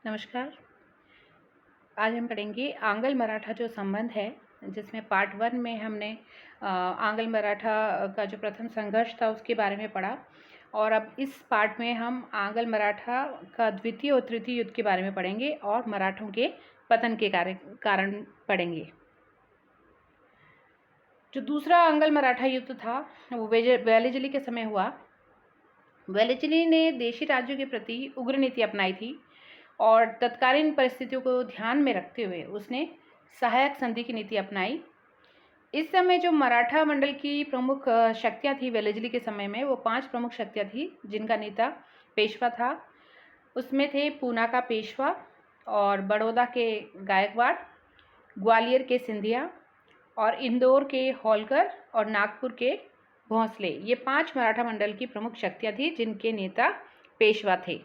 नमस्कार। आज हम पढ़ेंगे आंग्ल मराठा जो संबंध है, जिसमें पार्ट 1 में हमने आंग्ल मराठा का जो प्रथम संघर्ष था उसके बारे में पढ़ा। और अब इस पार्ट में हम आंग्ल मराठा का द्वितीय और तृतीय युद्ध के बारे में पढ़ेंगे और मराठों के पतन के कारण पढ़ेंगे। जो दूसरा आंग्ल मराठा युद्ध था वो वेलिजली के समय हुआ। वेलिजली ने देशी राज्यों के प्रति उग्र नीति अपनाई थी और तत्कालीन परिस्थितियों को ध्यान में रखते हुए उसने सहायक संधि की नीति अपनाई। इस समय जो मराठा मंडल की प्रमुख शक्तियां थी वेलिजली के समय में, वो 5 प्रमुख शक्तियां थी जिनका नेता पेशवा था। उसमें थे पूना का पेशवा और बड़ौदा के गायकवाड़, ग्वालियर के सिंधिया और इंदौर के होलकर और नागपुर के भोंसले। ये 5 मराठा मंडल की प्रमुख शक्तियां थी जिनके नेता पेशवा थे।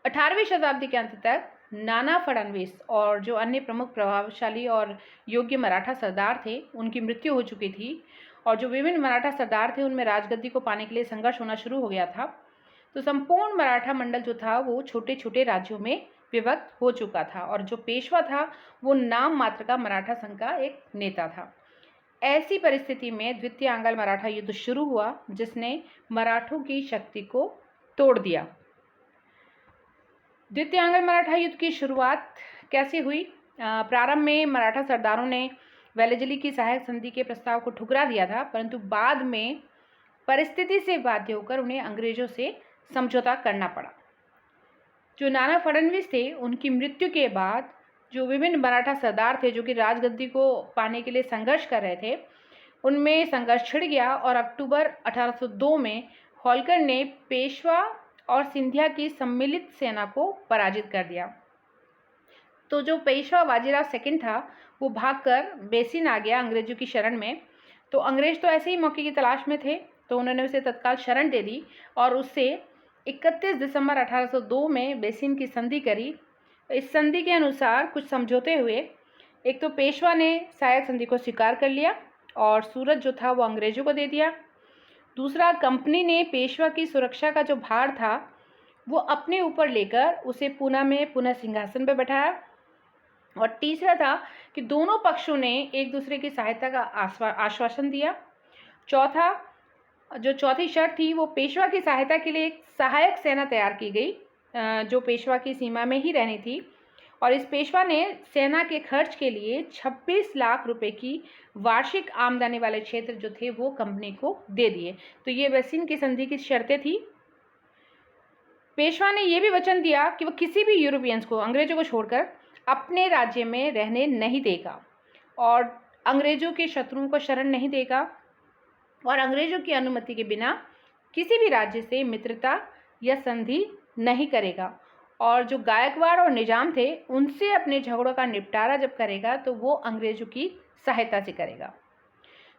18वीं शताब्दी के अंत तक नाना फडणवीस और जो अन्य प्रमुख प्रभावशाली और योग्य मराठा सरदार थे उनकी मृत्यु हो चुकी थी और जो विभिन्न मराठा सरदार थे उनमें राजगद्दी को पाने के लिए संघर्ष होना शुरू हो गया था। तो संपूर्ण मराठा मंडल जो था वो छोटे छोटे राज्यों में विभक्त हो चुका था और जो पेशवा था वो नाम मात्र का मराठा संघ का एक नेता था। ऐसी परिस्थिति में द्वितीय आंग्ल मराठा युद्ध शुरू हुआ जिसने मराठों की शक्ति को तोड़ दिया। द्वितीय आंग्ल मराठा युद्ध की शुरुआत कैसे हुई? प्रारंभ में मराठा सरदारों ने वेलिजली की सहायक संधि के प्रस्ताव को ठुकरा दिया था, परंतु बाद में परिस्थिति से बाध्य होकर उन्हें अंग्रेजों से समझौता करना पड़ा। जो नाना फडणवीस थे उनकी मृत्यु के बाद जो विभिन्न मराठा सरदार थे जो कि राजगद्दी को पाने के लिए संघर्ष कर रहे थे, उनमें संघर्ष छिड़ गया और अक्टूबर 1802 में होलकर ने पेशवा और सिंधिया की सम्मिलित सेना को पराजित कर दिया। तो जो पेशवा बाजीराव सेकंड था वो भागकर बेसिन आ गया अंग्रेजों की शरण में। तो अंग्रेज तो ऐसे ही मौके की तलाश में थे, तो उन्होंने उसे तत्काल शरण दे दी और उससे 31 दिसंबर 1802 में बेसिन की संधि करी। इस संधि के अनुसार कुछ समझौते हुए। एक तो पेशवा ने सहायक संधि को स्वीकार कर लिया और सूरत जो था वो अंग्रेजों को दे दिया। दूसरा, कंपनी ने पेशवा की सुरक्षा का जो भार था वो अपने ऊपर लेकर उसे पूना में पुनः सिंहासन पर बैठाया। और तीसरा था कि दोनों पक्षों ने एक दूसरे की सहायता का आश्वासन दिया। चौथा, जो चौथी शर्त थी वो पेशवा की सहायता के लिए एक सहायक सेना तैयार की गई जो पेशवा की सीमा में ही रहनी थी। और इस पेशवा ने सेना के खर्च के लिए 26 लाख रुपए की वार्षिक आमदनी वाले क्षेत्र जो थे वो कंपनी को दे दिए। तो ये बेसिन की संधि की शर्तें थी। पेशवा ने यह भी वचन दिया कि वह किसी भी यूरोपियंस को, अंग्रेजों को छोड़कर, अपने राज्य में रहने नहीं देगा और अंग्रेजों के शत्रुओं को शरण नहीं देगा और अंग्रेजों की अनुमति के बिना किसी भी राज्य से मित्रता या संधि नहीं करेगा। और जो गायकवाड़ और निजाम थे उनसे अपने झगड़ों का निपटारा जब करेगा तो वो अंग्रेजों की सहायता से करेगा।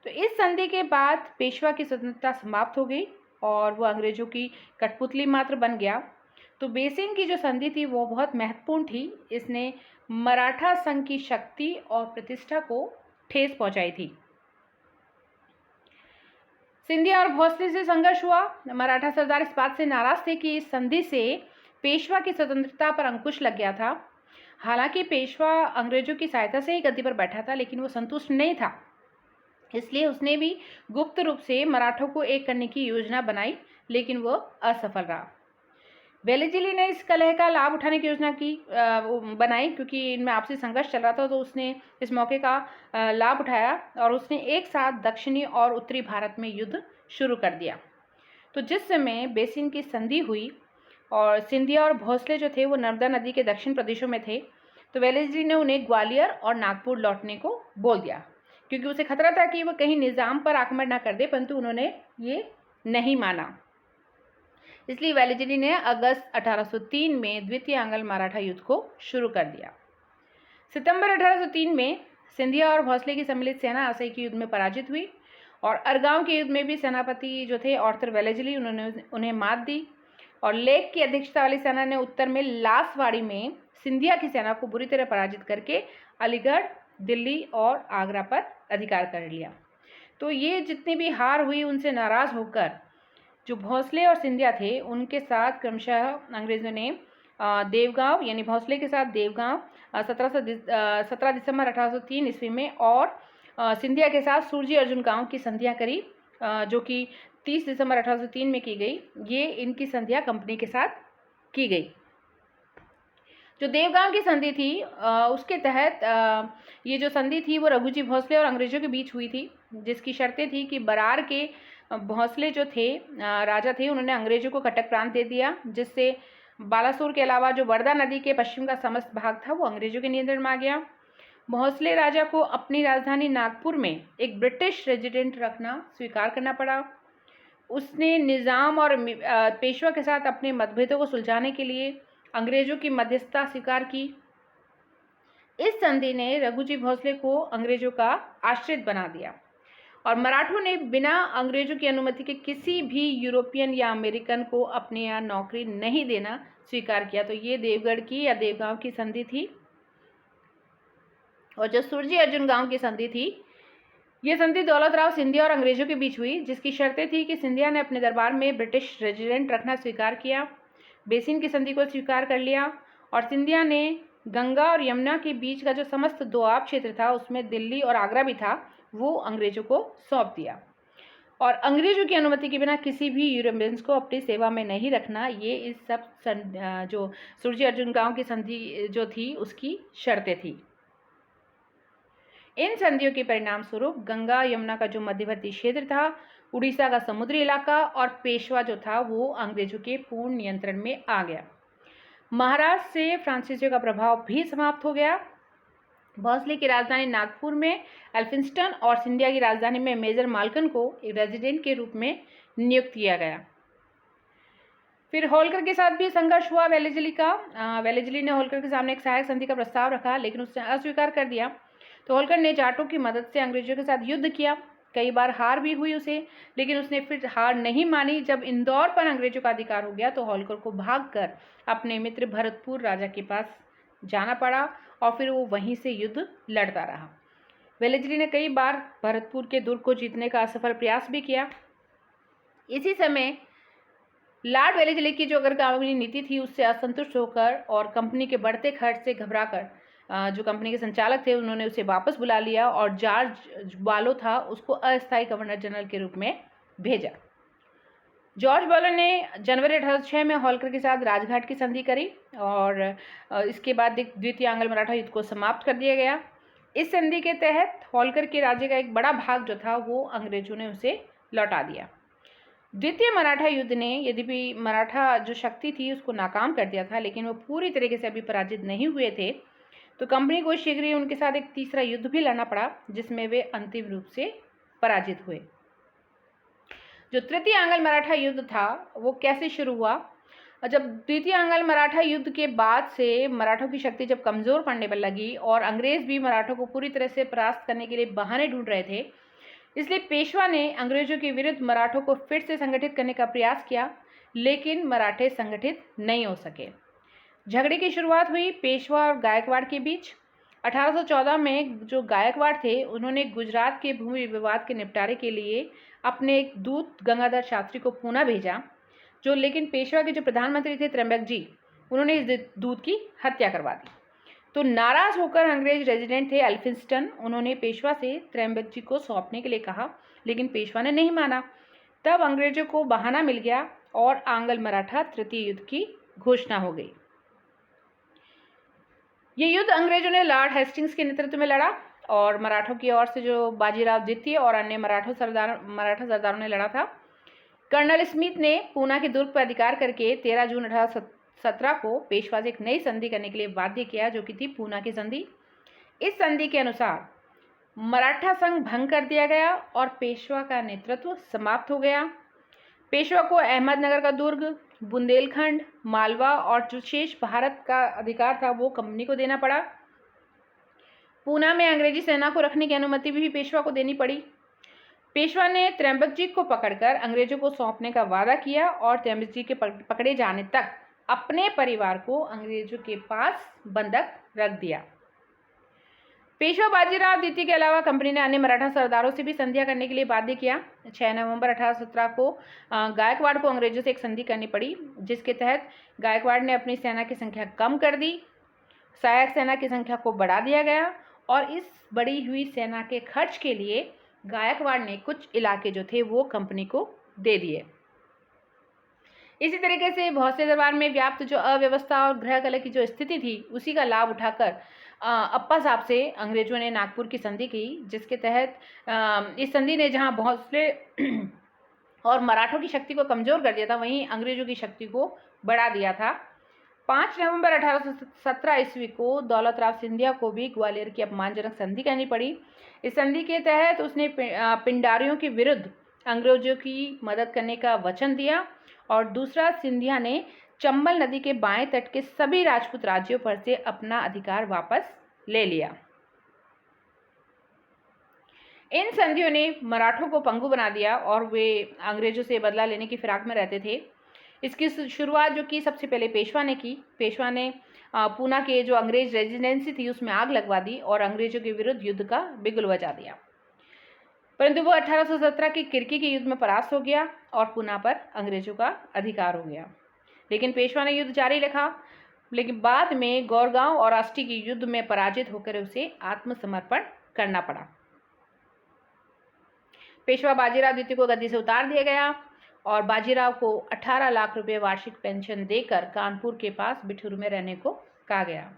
तो इस संधि के बाद पेशवा की स्वतंत्रता समाप्त हो गई और वो अंग्रेजों की कठपुतली मात्र बन गया। तो बेसिन की जो संधि थी वो बहुत महत्वपूर्ण थी। इसने मराठा संघ की शक्ति और प्रतिष्ठा को ठेस पहुंचाई थी। सिंधिया और भोसले से संघर्ष हुआ। मराठा सरदार इस बात से नाराज थे कि इस संधि से पेशवा की स्वतंत्रता पर अंकुश लग गया था। हालांकि पेशवा अंग्रेजों की सहायता से ही गद्दी पर बैठा था, लेकिन वो संतुष्ट नहीं था, इसलिए उसने भी गुप्त रूप से मराठों को एक करने की योजना बनाई, लेकिन वो असफल रहा। वेलिजली ने इस कलह का लाभ उठाने की योजना बनाई क्योंकि इनमें आपसी संघर्ष चल रहा था, तो उसने इस मौके का लाभ उठाया और उसने एक साथ दक्षिणी और उत्तरी भारत में युद्ध शुरू कर दिया। तो जिस समय बेसिन की संधि हुई और सिंधिया और भोसले जो थे वो नर्मदा नदी के दक्षिण प्रदेशों में थे, तो वेलिजली ने उन्हें ग्वालियर और नागपुर लौटने को बोल दिया क्योंकि उसे खतरा था कि वह कहीं निज़ाम पर आक्रमण ना कर दे, परंतु उन्होंने ये नहीं माना। इसलिए वेलिजली ने अगस्त 1803 में द्वितीय आंग्ल मराठा युद्ध को शुरू कर दिया। सितंबर 1803 में सिंधिया और भोसले की सम्मिलित सेना असई के युद्ध में पराजित हुई और अरगांव के युद्ध में भी सेनापति जो थे आर्थर वेलिजली उन्होंने उन्हें मात दी। और लेक की अध्यक्षता वाली सेना ने उत्तर में लासवाड़ी में सिंधिया की सेना को बुरी तरह पराजित करके अलीगढ़, दिल्ली और आगरा पर अधिकार कर लिया। तो ये जितनी भी हार हुई उनसे नाराज होकर जो भोसले और सिंधिया थे उनके साथ क्रमशः अंग्रेजों ने देवगांव यानी भोसले के साथ देवगांव 17 दिसंबर 1803 ईस्वी में, और सिंधिया के साथ सुरजी अर्जुन गांव की संधियां करी, जो कि 30 दिसंबर 1803 में की गई। ये इनकी संधियां कंपनी के साथ की गई। जो देवगांव की संधि थी उसके तहत ये जो संधि थी वो रघुजी भोसले और अंग्रेजों के बीच हुई थी, जिसकी शर्तें थी कि बरार के भोसले जो थे राजा थे, उन्होंने अंग्रेजों को कटक प्रांत दे दिया, जिससे बालासोर के अलावा जो वर्धा नदी के पश्चिम का समस्त भाग था वो अंग्रेजों के नियंत्रण में आ गया। भोसले राजा को अपनी राजधानी नागपुर में एक ब्रिटिश रेजिडेंट रखना स्वीकार करना पड़ा। उसने निज़ाम और पेशवा के साथ अपने मतभेदों को सुलझाने के लिए अंग्रेजों की मध्यस्थता स्वीकार की। इस संधि ने रघुजी भोसले को अंग्रेजों का आश्रित बना दिया, और मराठों ने बिना अंग्रेजों की अनुमति के किसी भी यूरोपियन या अमेरिकन को अपने यहाँ नौकरी नहीं देना स्वीकार किया। तो ये देवगढ़ की या देवगांव की संधि थी। और जो सुरजी अर्जुन गांव की संधि थी, ये संधि दौलत राव सिंधिया और अंग्रेजों के बीच हुई, जिसकी शर्तें थी कि सिंधिया ने अपने दरबार में ब्रिटिश रेजिडेंट रखना स्वीकार किया, बेसिन की संधि को स्वीकार कर लिया, और सिंधिया ने गंगा और यमुना के बीच का जो समस्त दोआब क्षेत्र था, उसमें दिल्ली और आगरा भी था, वो अंग्रेजों को सौंप दिया। और अंग्रेजों की अनुमति के बिना किसी भी यूरोपियंस को अपनी सेवा में नहीं रखना, ये इस सब जो सुरजी अर्जुन गांव की संधि जो थी उसकी शर्तें थी। इन संधियों के परिणाम स्वरूप गंगा यमुना का जो मध्यवर्ती क्षेत्र था, उड़ीसा का समुद्री इलाका और पेशवा जो था वो अंग्रेजों के पूर्ण नियंत्रण में आ गया। महाराष्ट्र से फ्रांसीसियों का प्रभाव भी समाप्त हो गया। भोसले की राजधानी नागपुर में एल्फिंस्टन और सिंधिया की राजधानी में मेजर माल्कन को एक रेजिडेंट के रूप में नियुक्त किया गया। फिर होलकर के साथ भी संघर्ष हुआ वेलेजली का। वेलेजली ने होलकर के सामने एक सहायक संधि का प्रस्ताव रखा, लेकिन उसने अस्वीकार कर दिया। तो होलकर ने जाटों की मदद से अंग्रेजों के साथ युद्ध किया। कई बार हार भी हुई उसे, लेकिन उसने फिर हार नहीं मानी। जब इंदौर पर अंग्रेजों का अधिकार हो गया तो होलकर को भागकर अपने मित्र भरतपुर राजा के पास जाना पड़ा, और फिर वो वहीं से युद्ध लड़ता रहा। वेलेजली ने कई बार भरतपुर के दुर्ग को जीतने का असफल प्रयास भी किया। इसी समय लॉर्ड वेलेजली की जो अग्रगामी नीति थी उससे असंतुष्ट होकर और कंपनी के बढ़ते खर्च से घबराकर जो कंपनी के संचालक थे उन्होंने उसे वापस बुला लिया, और जॉर्ज बालो था उसको अस्थायी गवर्नर जनरल के रूप में भेजा। जॉर्ज बालो ने जनवरी 1806 में होलकर के साथ राजघाट की संधि करी, और इसके बाद द्वितीय आंग्ल मराठा युद्ध को समाप्त कर दिया गया। इस संधि के तहत होलकर के राज्य का एक बड़ा भाग जो था वो अंग्रेजों ने उसे लौटा दिया। द्वितीय मराठा युद्ध ने यद्यपि मराठा जो शक्ति थी उसको नाकाम कर दिया था, लेकिन वो पूरी तरीके से अभी पराजित नहीं हुए थे। तो कंपनी को शीघ्र ही उनके साथ एक तीसरा युद्ध भी लड़ना पड़ा, जिसमें वे अंतिम रूप से पराजित हुए। जो तृतीय आंग्ल मराठा युद्ध था वो कैसे शुरू हुआ? जब द्वितीय आंग्ल मराठा युद्ध के बाद से मराठों की शक्ति जब कमज़ोर पड़ने पर लगी और अंग्रेज भी मराठों को पूरी तरह से परास्त करने के लिए बहाने ढूंढ रहे थे, इसलिए पेशवा ने अंग्रेजों के विरुद्ध मराठों को फिर से संगठित करने का प्रयास किया, लेकिन मराठे संगठित नहीं हो सके। झगड़े की शुरुआत हुई पेशवा और गायकवाड़ के बीच। 1814 में जो गायकवाड़ थे उन्होंने गुजरात के भूमि विवाद के निपटारे के लिए अपने एक दूत गंगाधर शास्त्री को पूना भेजा, जो लेकिन पेशवा के जो प्रधानमंत्री थे त्र्यंबक जी, उन्होंने इस दूत की हत्या करवा दी। तो नाराज होकर अंग्रेज रेजिडेंट थे एल्फिंस्टन, उन्होंने पेशवा से त्र्यंबक जी को सौंपने के लिए कहा, लेकिन पेशवा ने नहीं माना। तब अंग्रेजों को बहाना मिल गया और आंग्ल मराठा तृतीय युद्ध की घोषणा हो गई। ये युद्ध अंग्रेजों ने लॉर्ड हेस्टिंग्स के नेतृत्व में लड़ा, और मराठों की ओर से जो बाजीराव द्वितीय और अन्य मराठा सरदारों ने लड़ा था। कर्नल स्मिथ ने पूना के दुर्ग पर अधिकार करके 13 जून 1817 को पेशवा से एक नई संधि करने के लिए बाध्य किया, जो कि थी पूना की संधि। इस संधि के अनुसार मराठा संघ भंग कर दिया गया और पेशवा का नेतृत्व समाप्त हो गया। पेशवा को अहमदनगर का दुर्ग, बुंदेलखंड, मालवा और जो शेष भारत का अधिकार था वो कंपनी को देना पड़ा। पूना में अंग्रेजी सेना को रखने की अनुमति भी पेशवा को देनी पड़ी। पेशवा ने त्र्यंबक जी को पकड़कर अंग्रेजों को सौंपने का वादा किया और त्र्यंबक जी के पकड़े जाने तक अपने परिवार को अंग्रेजों के पास बंधक रख दिया। पेशवा बाजीराव द्वितीय के अलावा कंपनी ने अन्य मराठा सरदारों से भी संधियां करने के लिए बाध्य किया। 6 नवंबर 1817 को गायकवाड़ को अंग्रेजों से एक संधि करनी पड़ी, जिसके तहत गायकवाड़ ने अपनी सेना की संख्या कम कर दी, सहायक सेना की संख्या को बढ़ा दिया गया और इस बढ़ी हुई सेना के खर्च के लिए गायकवाड़ ने कुछ इलाके जो थे वो कंपनी को दे दिए। इसी तरीके से भोसले दरबार में व्याप्त जो अव्यवस्था और गृह कलह की जो स्थिति थी उसी का लाभ उठाकर अप्पा साहब से अंग्रेजों ने नागपुर की संधि की, जिसके तहत इस संधि ने जहां भोसले और मराठों की शक्ति को कमजोर कर दिया था, वहीं अंग्रेजों की शक्ति को बढ़ा दिया था। 5 नवंबर 1817 ईस्वी को दौलत राव सिंधिया को भी ग्वालियर की अपमानजनक संधि करनी पड़ी। इस संधि के तहत उसने पिंडारियों के विरुद्ध अंग्रेजों की मदद करने का वचन दिया और दूसरा, सिंधिया ने चंबल नदी के बाएं तट के सभी राजपूत राज्यों पर से अपना अधिकार वापस ले लिया। इन संधियों ने मराठों को पंगु बना दिया और वे अंग्रेजों से बदला लेने की फिराक में रहते थे। इसकी शुरुआत जो की सबसे पहले पेशवा ने की। पेशवा ने पूना के जो अंग्रेज रेजिडेंसी थी उसमें आग लगवा दी और अंग्रेजों के विरुद्ध युद्ध का बिगुल बजा दिया, परंतु वो 1817 की किरकी के युद्ध में परास्त हो गया और पूना पर अंग्रेजों का अधिकार हो गया। लेकिन पेशवा ने युद्ध जारी रखा, लेकिन बाद में गौरगांव और आष्टी के युद्ध में पराजित होकर उसे आत्मसमर्पण करना पड़ा। पेशवा बाजीराव द्वितीय को गद्दी से उतार दिया गया और बाजीराव को 18 लाख रुपए वार्षिक पेंशन देकर कानपुर के पास बिठूर में रहने को कहा गया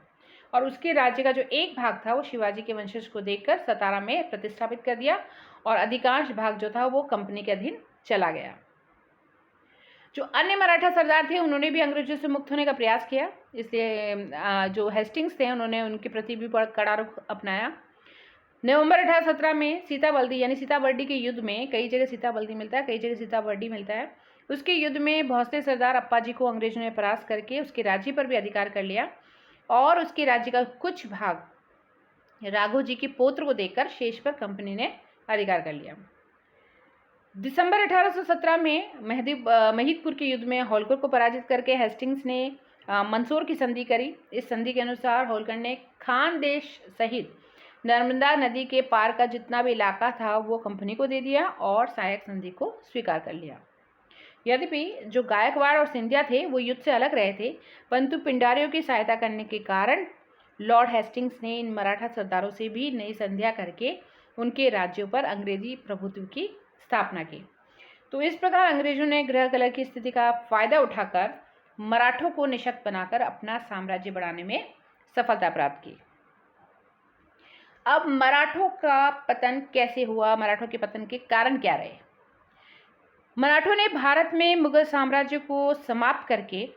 और उसके राज्य का जो एक भाग था वो शिवाजी के वंशज को देकर सतारा में प्रतिस्थापित कर दिया और अधिकांश भाग जो था वो कंपनी के अधीन चला गया। जो अन्य मराठा सरदार थे उन्होंने भी अंग्रेजों से मुक्त होने का प्रयास किया, इसलिए जो हेस्टिंग्स थे उन्होंने उनके प्रति भी कड़ा रुख अपनाया। नवंबर 1817 में सीताबल्दी यानी सीताबर्डी के युद्ध में, कई जगह सीताबल्दी मिलता है, कई जगह सीताबर्डी मिलता है, उसके युद्ध में भोसले सरदार अप्पा जी को अंग्रेजों ने परास्त करके उसके राज्य पर भी अधिकार कर लिया और उसके राज्य का कुछ भाग राघो जी के पौत्र को देकर शेष पर कंपनी ने अधिकार कर लिया। दिसंबर 1817 में महिदपुर के युद्ध में होलकर को पराजित करके हेस्टिंग्स ने मंदसौर की संधि करी। इस संधि के अनुसार होलकर ने खानदेश सहित नर्मदा नदी के पार का जितना भी इलाका था वो कंपनी को दे दिया और सहायक संधि को स्वीकार कर लिया। यद्यपि जो गायकवाड़ और सिंधिया थे वो युद्ध से अलग रहे थे, परंतु पिंडारियों की सहायता करने के कारण लॉर्ड हेस्टिंग्स ने इन मराठा सरदारों से भी नई संधियां करके उनके राज्यों पर अंग्रेजी प्रभुत्व की स्थापना की। तो इस प्रकार अंग्रेजों ने गृह कलह की स्थिति का फायदा उठाकर मराठों को निशक्त बनाकर अपना साम्राज्य बढ़ाने में सफलता प्राप्त की। अब मराठों का पतन कैसे हुआ, मराठों के पतन के कारण क्या रहे? मराठों ने भारत में मुगल साम्राज्य को समाप्त करके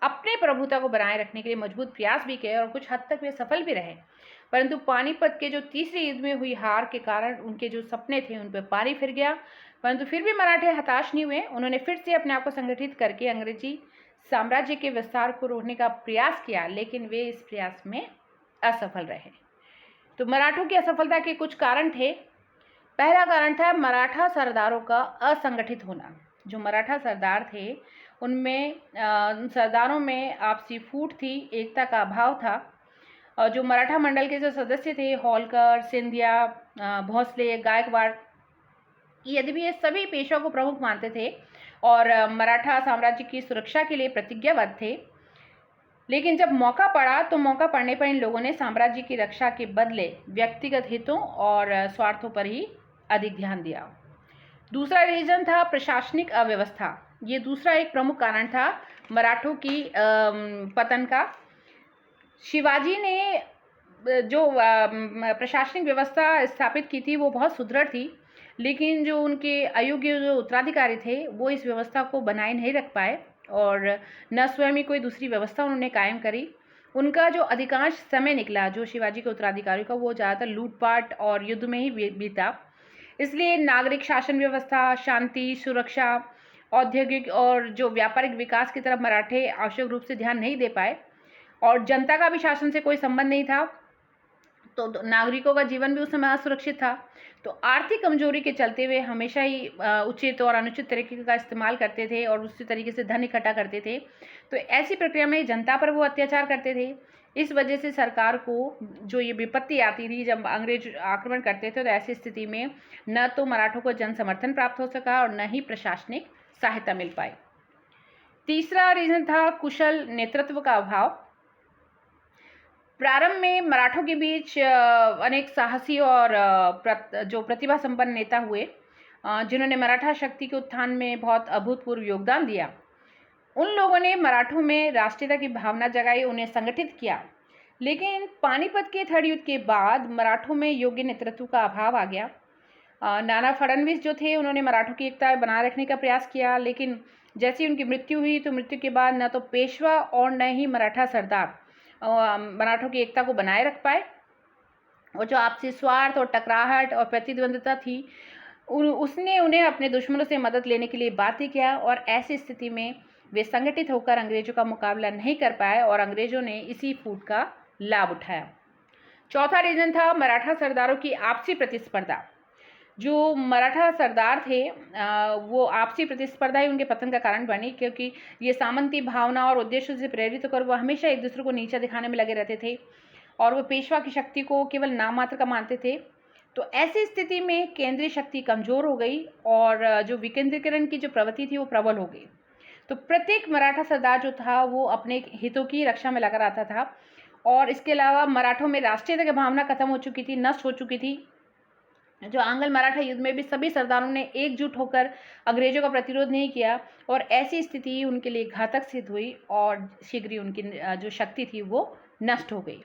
अपने प्रभुता को बनाए रखने के लिए मजबूत प्रयास भी किए और कुछ हद तक वे सफल भी रहे, परंतु पानीपत के जो तीसरे युद्ध में हुई हार के कारण उनके जो सपने थे उन पर पानी फिर गया। परंतु फिर भी मराठे हताश नहीं हुए, उन्होंने फिर से अपने आप को संगठित करके अंग्रेजी साम्राज्य के विस्तार को रोकने का प्रयास किया, लेकिन वे इस प्रयास में असफल रहे। तो मराठों की असफलता के कुछ कारण थे। पहला कारण था मराठा सरदारों का असंगठित होना। जो मराठा सरदार थे उनमें सरदारों में आपसी फूट थी, एकता का अभाव था। और जो मराठा मंडल के जो सदस्य थे, होलकर, सिंधिया, भोसले, गायकवाड़, यद्यपि ये सभी पेशवा को प्रमुख मानते थे और मराठा साम्राज्य की सुरक्षा के लिए प्रतिज्ञाबद्ध थे, लेकिन जब मौका पड़ा तो मौका पड़ने पर इन लोगों ने साम्राज्य की रक्षा के बदले व्यक्तिगत हितों और स्वार्थों पर ही अधिक ध्यान दिया। दूसरा रीजन था प्रशासनिक अव्यवस्था। ये दूसरा एक प्रमुख कारण था मराठों की पतन का। शिवाजी ने जो प्रशासनिक व्यवस्था स्थापित की थी वो बहुत सुदृढ़ थी, लेकिन जो उनके अयोग्य जो उत्तराधिकारी थे वो इस व्यवस्था को बनाए नहीं रख पाए और न स्वयं ही कोई दूसरी व्यवस्था उन्होंने कायम करी। उनका जो अधिकांश समय निकला जो शिवाजी के उत्तराधिकारियों का, वो ज़्यादातर लूटपाट और युद्ध में ही बीता। इसलिए नागरिक शासन व्यवस्था, शांति, सुरक्षा, औद्योगिक और जो व्यापारिक विकास की तरफ मराठे आवश्यक रूप से ध्यान नहीं दे पाए और जनता का भी शासन से कोई संबंध नहीं था। तो नागरिकों का जीवन भी उस समय असुरक्षित था। तो आर्थिक कमजोरी के चलते वे हमेशा ही उचित और अनुचित तरीके का इस्तेमाल करते थे और उसी तरीके से धन इकट्ठा करते थे। तो ऐसी प्रक्रिया में जनता पर वो अत्याचार करते थे। इस वजह से सरकार को जो ये विपत्ति आती थी जब अंग्रेज आक्रमण करते थे, तो ऐसी स्थिति में न तो मराठों को जन समर्थन प्राप्त हो सका और न ही प्रशासनिक सहायता मिल पाई। तीसरा रीजन था कुशल नेतृत्व का अभाव। प्रारंभ में मराठों के बीच अनेक साहसी और जो प्रतिभा संपन्न नेता हुए, जिन्होंने मराठा शक्ति के उत्थान में बहुत अभूतपूर्व योगदान दिया। उन लोगों ने मराठों में राष्ट्रीयता की भावना जगाई, उन्हें संगठित किया। लेकिन पानीपत के थर्ड युद्ध के बाद मराठों में योग्य नेतृत्व का अभाव आ गया। नाना फडणवीस जो थे, उन्होंने मराठों की एकता बनाए रखने का प्रयास किया, लेकिन जैसी उनकी मृत्यु हुई तो मृत्यु के बाद न तो पेशवा और न ही मराठा सरदार मराठों की एकता को बनाए रख पाए। और जो आपसी स्वार्थ और टकराहट और प्रतिद्वंद्विता थी, उसने उन्हें अपने दुश्मनों से मदद लेने के लिए बाध्य किया और ऐसी स्थिति में वे संगठित होकर अंग्रेजों का मुकाबला नहीं कर पाए और अंग्रेजों ने इसी फूट का लाभ उठाया। चौथा रीजन था मराठा सरदारों की आपसी प्रतिस्पर्धा। जो मराठा सरदार थे वो आपसी प्रतिस्पर्धा ही उनके पतन का कारण बनी, क्योंकि ये सामंती भावना और उद्देश्यों से प्रेरित होकर वो हमेशा एक दूसरे को नीचा दिखाने में लगे रहते थे और वो पेशवा की शक्ति को केवल नाम मात्र का मानते थे। तो ऐसी स्थिति में केंद्रीय शक्ति कमजोर हो गई और जो विकेंद्रीकरण की जो प्रवृत्ति थी वो प्रबल हो गई। तो प्रत्येक मराठा सरदार जो था वो अपने हितों की रक्षा में लगा रहता था और इसके अलावा मराठों में राष्ट्रीयता की भावना खत्म हो चुकी थी, नष्ट हो चुकी थी। जो आंग्ल मराठा युद्ध में भी सभी सरदारों ने एकजुट होकर अंग्रेजों का प्रतिरोध नहीं किया और ऐसी स्थिति उनके लिए घातक सिद्ध हुई और शीघ्र ही उनकी जो शक्ति थी वो नष्ट हो गई।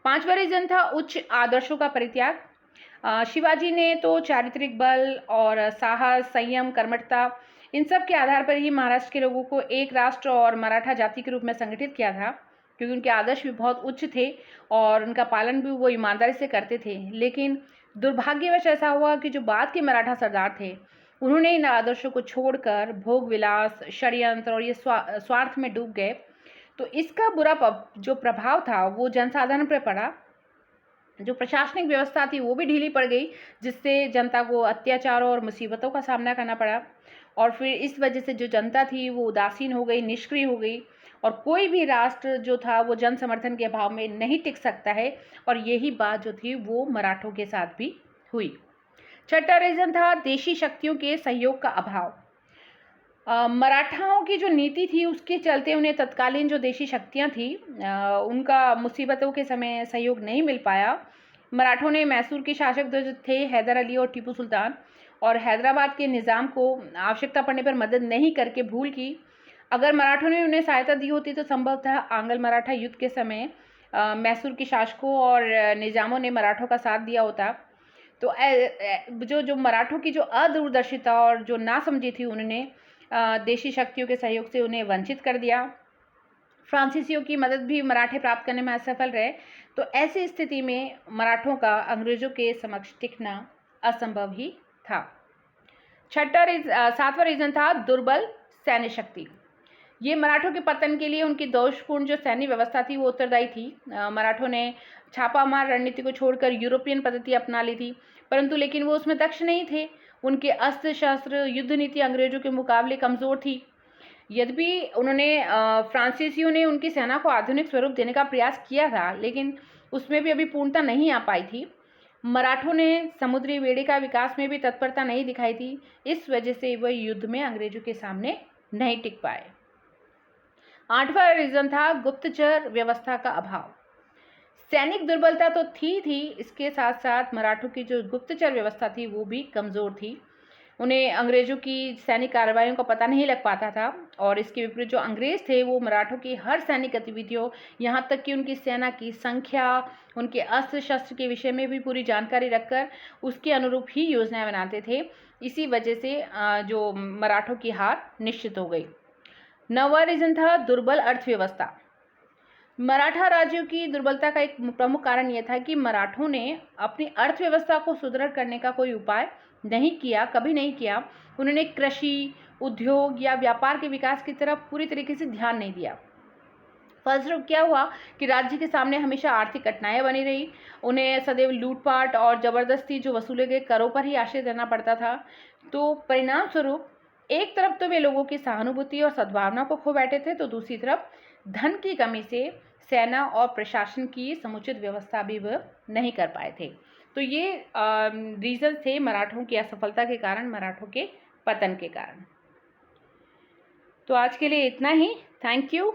पांचवा रीजन था उच्च आदर्शों का परित्याग। शिवाजी ने तो चारित्रिक बल और साहस, संयम, कर्मठता, इन सब के आधार पर ही महाराष्ट्र के लोगों को एक राष्ट्र और मराठा जाति के रूप में संगठित किया था, क्योंकि उनके आदर्श भी बहुत उच्च थे और उनका पालन भी वो ईमानदारी से करते थे। लेकिन दुर्भाग्यवश ऐसा हुआ कि जो बाद के मराठा सरदार थे, उन्होंने इन आदर्शों को छोड़कर भोग विलास, षड्यंत्र और ये स्वार्थ में डूब गए। तो इसका बुरा जो प्रभाव था वो जनसाधारण पर पड़ा। जो प्रशासनिक व्यवस्था थी वो भी ढीली पड़ गई, जिससे जनता को अत्याचारों और मुसीबतों का सामना करना पड़ा और फिर इस वजह से जो जनता थी वो उदासीन हो गई, निष्क्रिय हो गई और कोई भी राष्ट्र जो था वो जन समर्थन के अभाव में नहीं टिक सकता है और यही बात जो थी वो मराठों के साथ भी हुई। छठा रीजन था देशी शक्तियों के सहयोग का अभाव। मराठाओं की जो नीति थी उसके चलते उन्हें तत्कालीन जो देशी शक्तियां थी उनका मुसीबतों के समय सहयोग नहीं मिल पाया। मराठों ने मैसूर के शासक जो थे हैदर अली और टीपू सुल्तान और हैदराबाद के निज़ाम को आवश्यकता पड़ने पर मदद नहीं करके भूल की। अगर मराठों ने उन्हें सहायता दी होती तो संभवतः आंग्ल मराठा युद्ध के समय मैसूर के शासकों और निज़ामों ने मराठों का साथ दिया होता। तो जो मराठों की जो अदूरदर्शिता और जो नासमझी थी, उन्होंने देशी शक्तियों के सहयोग से उन्हें वंचित कर दिया। फ्रांसीसियों की मदद भी मराठे प्राप्त करने में असफल रहे। तो ऐसी स्थिति में मराठों का अंग्रेजों के समक्ष टिकना असंभव ही था। सातवां रीजन था दुर्बल सैन्य शक्ति। ये मराठों के पतन के लिए उनकी दोषपूर्ण जो सैन्य व्यवस्था थी वो उत्तरदायी थी। मराठों ने छापामार रणनीति को छोड़कर यूरोपियन पद्धति अपना ली थी, परंतु लेकिन वो उसमें दक्ष नहीं थे। उनके अस्त्र शस्त्र युद्ध नीति अंग्रेजों के मुकाबले कमज़ोर थी। यद्यपि उन्होंने फ्रांसीसियों ने उनकी सेना को आधुनिक स्वरूप देने का प्रयास किया था, लेकिन उसमें भी अभी पूर्णता नहीं आ पाई थी। मराठों ने समुद्री बेड़े का विकास में भी तत्परता नहीं दिखाई थी। इस वजह से वह युद्ध में अंग्रेजों के सामने नहीं टिक पाए। आठवां रीजन था गुप्तचर व्यवस्था का अभाव। सैनिक दुर्बलता तो थी, इसके साथ साथ मराठों की जो गुप्तचर व्यवस्था थी वो भी कमज़ोर थी। उन्हें अंग्रेजों की सैनिक कार्रवाइयों का पता नहीं लग पाता था और इसके विपरीत जो अंग्रेज थे वो मराठों की हर सैनिक गतिविधियों, यहाँ तक कि उनकी सेना की संख्या, उनके अस्त्र शस्त्र के विषय में भी पूरी जानकारी रखकर उसके अनुरूप ही योजनाएं बनाते थे। इसी वजह से जो मराठों की हार निश्चित हो गई। 9वां रीजन था दुर्बल अर्थव्यवस्था। मराठा राज्यों की दुर्बलता का एक प्रमुख कारण यह था कि मराठों ने अपनी अर्थव्यवस्था को सुदृढ़ करने का कोई उपाय नहीं किया, कभी नहीं किया। उन्होंने कृषि, उद्योग या व्यापार के विकास की तरफ पूरी तरीके से ध्यान नहीं दिया। फलस्वरूप क्या हुआ कि राज्य के सामने हमेशा आर्थिक कठिनाइयाँ बनी रही। उन्हें सदैव लूटपाट और ज़बरदस्ती जो वसूले गए करों पर ही आश्रय देना पड़ता था। तो परिणाम स्वरूप एक तरफ तो वे लोगों की सहानुभूति और सद्भावना को खो बैठे थे, तो दूसरी तरफ धन की कमी से सेना और प्रशासन की समुचित व्यवस्था भी वह नहीं कर पाए थे। तो ये रीज़न थे मराठों की असफलता के कारण, मराठों के पतन के कारण। तो आज के लिए इतना ही। Thank you.